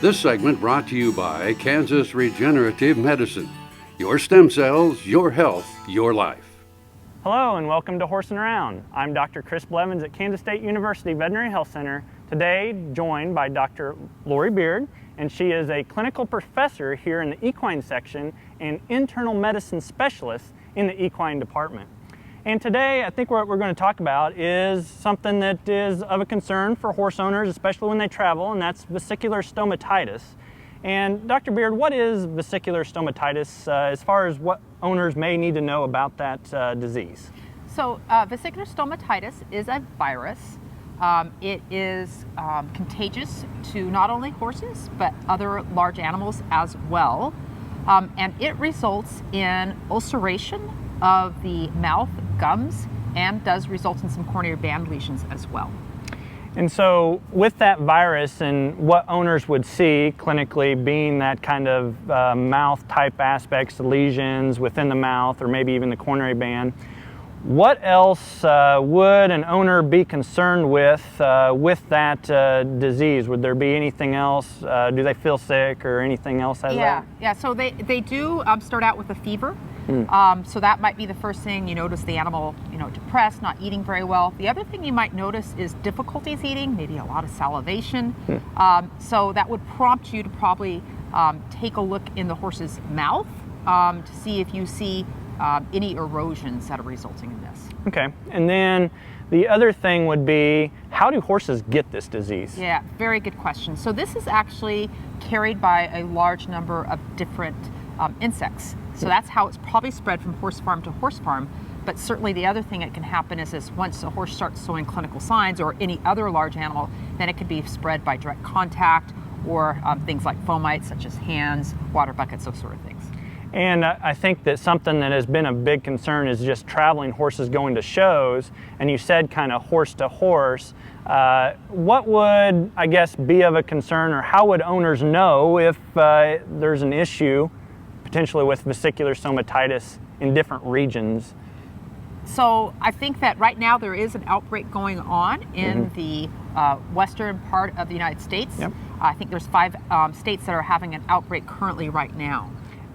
This segment brought to you by Kansas Regenerative Medicine. Your stem cells, your health, your life. Hello and welcome to Horsin Around. I'm Dr. Chris Blevins at Kansas State University Veterinary Health Center. Today joined by Dr. Laurie Beard, and she is a clinical professor here in the equine section and internal medicine specialist in the Equine Department. And today I think what we're going to talk about is something that is of a concern for horse owners, especially when they travel, and that's vesicular stomatitis. And Dr. Beard, what is vesicular stomatitis as far as what owners may need to know about that disease? So vesicular stomatitis is a virus. It is contagious to not only horses but other large animals as well. And it results in ulceration of the mouth, gums, and does result in some coronary band lesions as well. And so with that virus and what owners would see clinically being that kind of mouth type aspects, lesions within the mouth or maybe even the coronary band, what else would an owner be concerned with that disease? Would there be anything else? Do they feel sick or anything else as that? Yeah, so they do start out with a fever. So that might be the first thing. You notice the animal, depressed, not eating very well. The other thing you might notice is difficulties eating, maybe a lot of salivation. So that would prompt you to probably take a look in the horse's mouth to see if you see any erosions that are resulting in this. Okay, and then the other thing would be, how do horses get this disease? Yeah, very good question. So this is actually carried by a large number of different insects. So that's how it's probably spread from horse farm to horse farm. But certainly the other thing that can happen is once a horse starts showing clinical signs, or any other large animal, then it could be spread by direct contact or things like fomites such as hands, water buckets, those sort of things. And I think that something that has been a big concern is just traveling horses going to shows, and you said kind of horse to horse. What would, I guess, be of a concern, or how would owners know if there's an issue potentially with vesicular stomatitis in different regions? So I think that right now there is an outbreak going on in the western part of the United States. Yep. I think there's 5 states that are having an outbreak currently right now.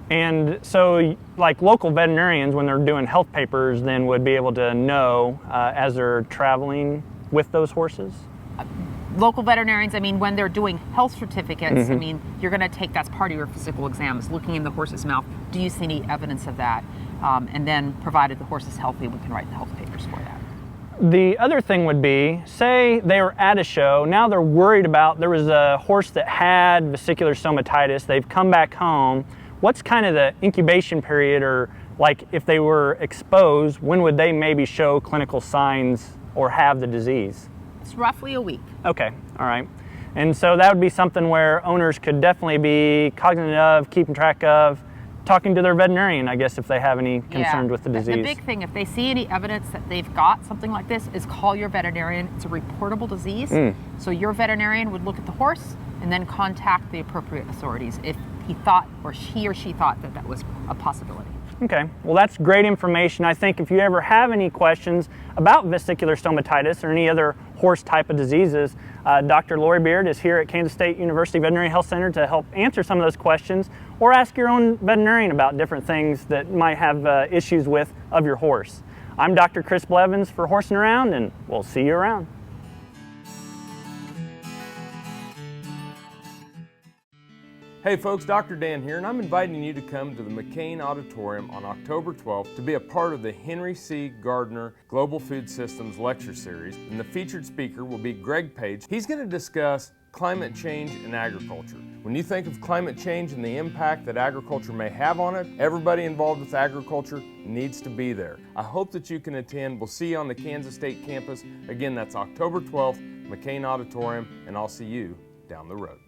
And so like local veterinarians, when they're doing health papers, then would be able to know as they're traveling with those horses? Local veterinarians, when they're doing health certificates, you're going to take, that's part of your physical exam, is looking in the horse's mouth. Do you see any evidence of that? And then, provided the horse is healthy, we can write the health papers for that. The other thing would be, say they were at a show, now they're worried about, there was a horse that had vesicular stomatitis, they've come back home. What's kind of the incubation period, or like if they were exposed, when would they maybe show clinical signs or have the disease? It's roughly a week. Okay, all right. And so that would be something where owners could definitely be cognizant of, keeping track of, talking to their veterinarian, I guess, if they have any concerns with the disease. The big thing, if they see any evidence that they've got something like this, is call your veterinarian. It's a reportable disease. So your veterinarian would look at the horse and then contact the appropriate authorities if he thought, or he or she thought, that that was a possibility. Okay, well that's great information. I think if you ever have any questions about vesicular stomatitis or any other horse type of diseases, Dr. Laurie Beard is here at Kansas State University Veterinary Health Center to help answer some of those questions, or ask your own veterinarian about different things that might have issues with of your horse. I'm Dr. Chris Blevins for Horsin Around, and we'll see you around. Hey folks, Dr. Dan here, and I'm inviting you to come to the McCain Auditorium on October 12th to be a part of the Henry C. Gardner Global Food Systems Lecture Series, and the featured speaker will be Greg Page. He's going to discuss climate change in agriculture. When you think of climate change and the impact that agriculture may have on it, everybody involved with agriculture needs to be there. I hope that you can attend. We'll see you on the Kansas State campus. Again, that's October 12th, McCain Auditorium, and I'll see you down the road.